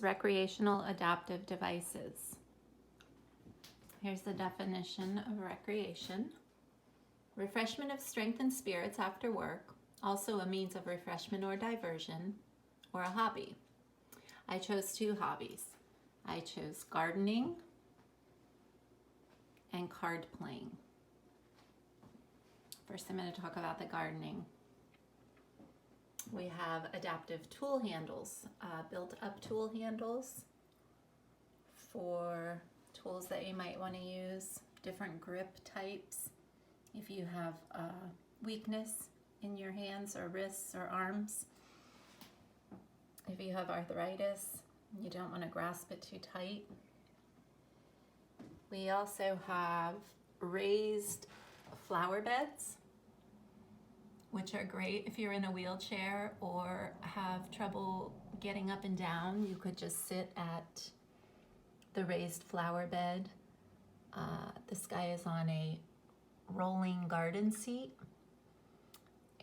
Recreational adaptive devices. Here's the definition of recreation. Refreshment of strength and spirits after work, also a means of refreshment or diversion, or a hobby. I chose two hobbies. I chose gardening and card playing. First, I'm going to talk about the gardening. We have adaptive tool handles, built-up tool handles for tools that you might want to use, different grip types. If you have weakness in your hands or wrists or arms, if you have arthritis, you don't want to grasp it too tight. We also have raised flower beds, which are great if you're in a wheelchair or have trouble getting up and down. You could just sit at the raised flower bed. This guy is on a rolling garden seat,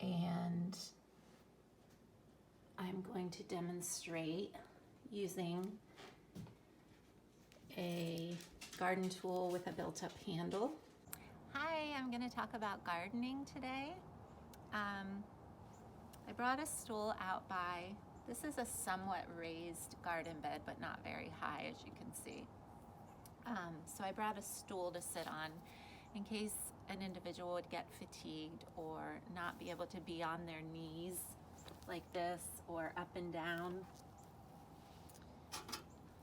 and I'm going to demonstrate using a garden tool with a built-up handle. Hi, I'm going to talk about gardening today. I brought a stool out by, this is a somewhat raised garden bed, but not very high, as you can see. So I brought a stool to sit on in case an individual would get fatigued or not be able to be on their knees like this or up and down.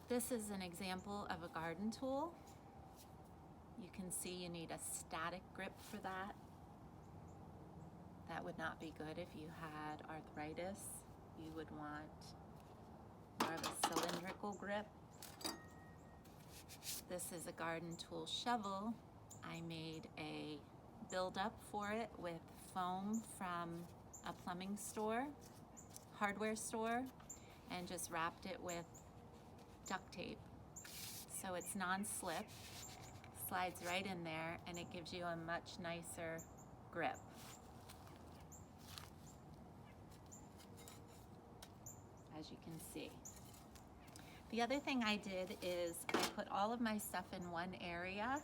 This is an example of a garden tool. You can see you need a static grip for that. That would not be good if you had arthritis. You would want more of a cylindrical grip. This is a garden tool shovel. I made a build-up for it with foam from a plumbing store, hardware store, and just wrapped it with duct tape. So it's non-slip, slides right in there, and it gives you a much nicer grip. As you can see. The other thing I did is I put all of my stuff in one area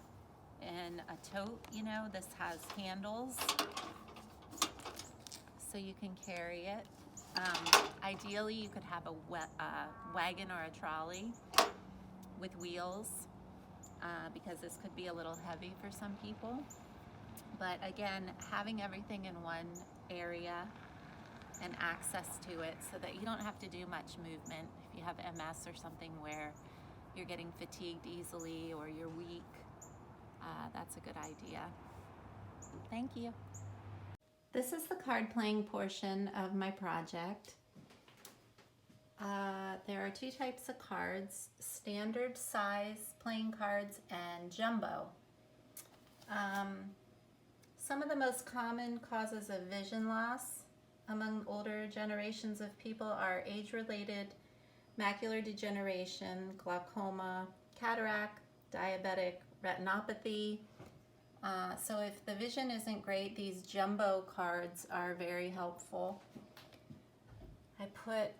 in a tote. You know, this has handles so you can carry it. Ideally, you could have a wagon or a trolley with wheels because this could be a little heavy for some people. But again, having everything in one area and access to it so that you don't have to do much movement. If you have MS or something where you're getting fatigued easily or you're weak, that's a good idea. Thank you. This is the card playing portion of my project. There are two types of cards, standard size playing cards and jumbo. Some of the most common causes of vision loss among older generations of people are age-related macular degeneration, glaucoma, cataract, diabetic retinopathy. So if the vision isn't great, these jumbo cards are very helpful. I put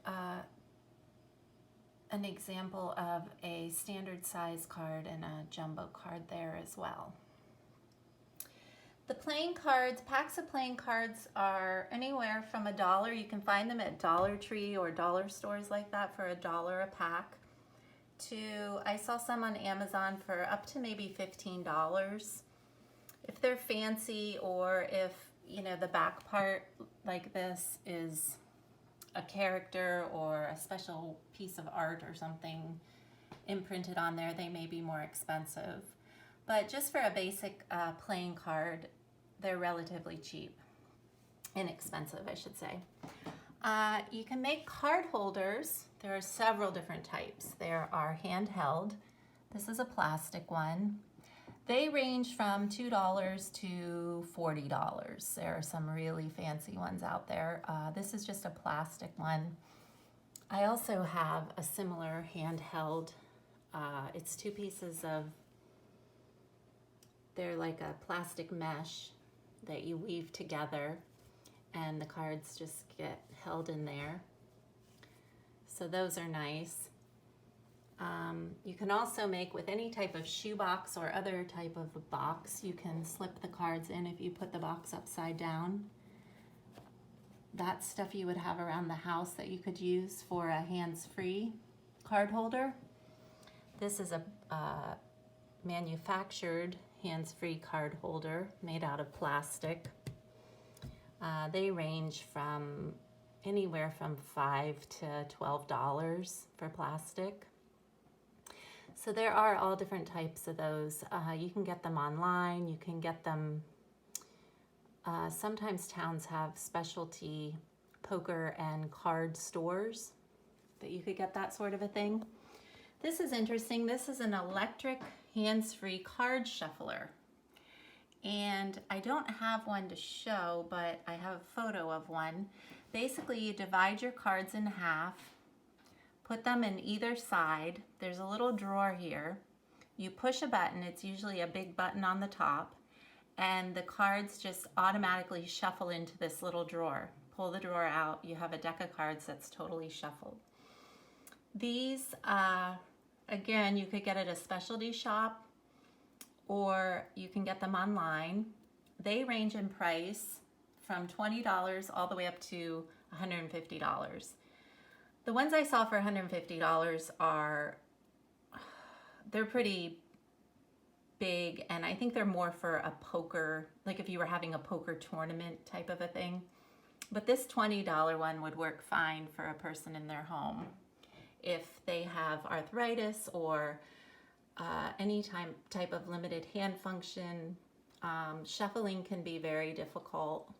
an example of a standard size card and a jumbo card there as well. The playing cards, packs of playing cards are anywhere from $1. You can find them at Dollar Tree or dollar stores like that for $1 a pack. I saw some on Amazon for up to maybe $15. If they're fancy, or if the back part like this is a character or a special piece of art or something imprinted on there, they may be more expensive. But just for a basic playing card, they're relatively cheap, inexpensive, I should say. You can make card holders. There are several different types. There are handheld. This is a plastic one. They range from $2 to $40. There are some really fancy ones out there. This is just a plastic one. I also have a similar handheld. It's two pieces of, they're like a plastic mesh that you weave together, and the cards just get held in there. So those are nice. You can also make with any type of shoebox or other type of a box. You can slip the cards in if you put the box upside down. That's stuff you would have around the house that you could use for a hands-free card holder. This is a manufactured hands-free card holder made out of plastic. They range from anywhere from $5 to $12 for plastic. So there are all different types of those. You can get them online, you can get them, sometimes towns have specialty poker and card stores that you could get that sort of a thing. This is interesting. This is an electric hands-free card shuffler. And I don't have one to show, but I have a photo of one. Basically, you divide your cards in half, put them in either side. There's a little drawer here. You push a button, it's usually a big button on the top, and the cards just automatically shuffle into this little drawer. Pull the drawer out, you have a deck of cards that's totally shuffled. These, again, you could get at a specialty shop, or you can get them online. They range in price from $20 all the way up to $150. The ones I saw for $150 they're pretty big, and I think they're more for a poker, like if you were having a poker tournament type of a thing. But this $20 one would work fine for a person in their home if they have arthritis or any type of limited hand function. Shuffling can be very difficult.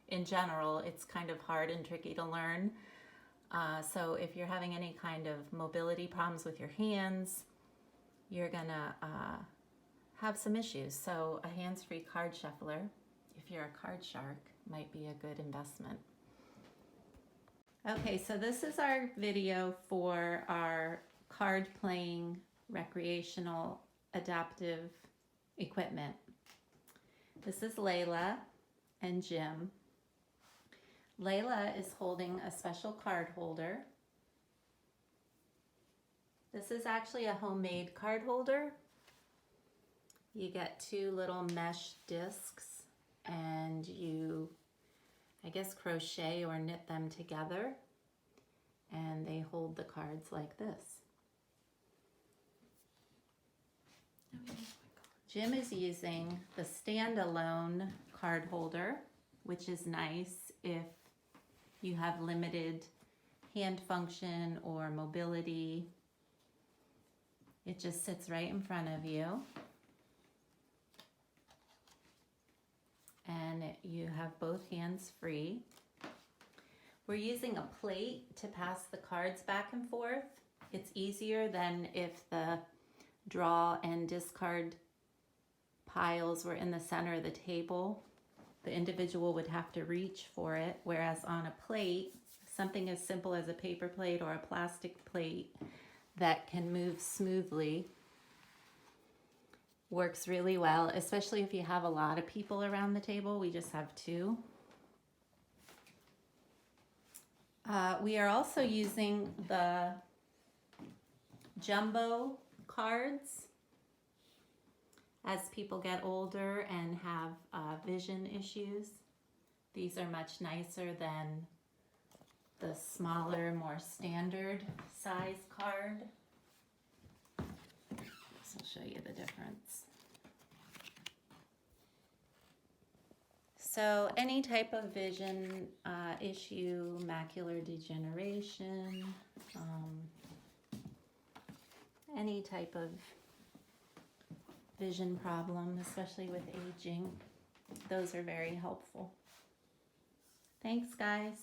In general, it's kind of hard and tricky to learn. So if you're having any kind of mobility problems with your hands, you're gonna have some issues. So a hands-free card shuffler, if you're a card shark, might be a good investment. Okay, so this is our video for our card playing recreational adaptive equipment. This is Layla and Jim. Layla is holding a special card holder. This is actually a homemade card holder. You get 2 little mesh discs and you, I guess, crochet or knit them together, and they hold the cards like this. Jim is using the standalone card holder, which is nice if you have limited hand function or mobility. It just sits right in front of you. And you have both hands free. We're using a plate to pass the cards back and forth. It's easier than if the draw and discard piles were in the center of the table. The individual would have to reach for it, whereas on a plate, something as simple as a paper plate or a plastic plate that can move smoothly works really well, especially if you have a lot of people around the table. We just have 2. We are also using the jumbo cards as people get older and have vision issues. These are much nicer than the smaller, more standard size card. So I'll show you the difference. So any type of vision issue, macular degeneration, any type of vision problem, especially with aging, those are very helpful. Thanks, guys.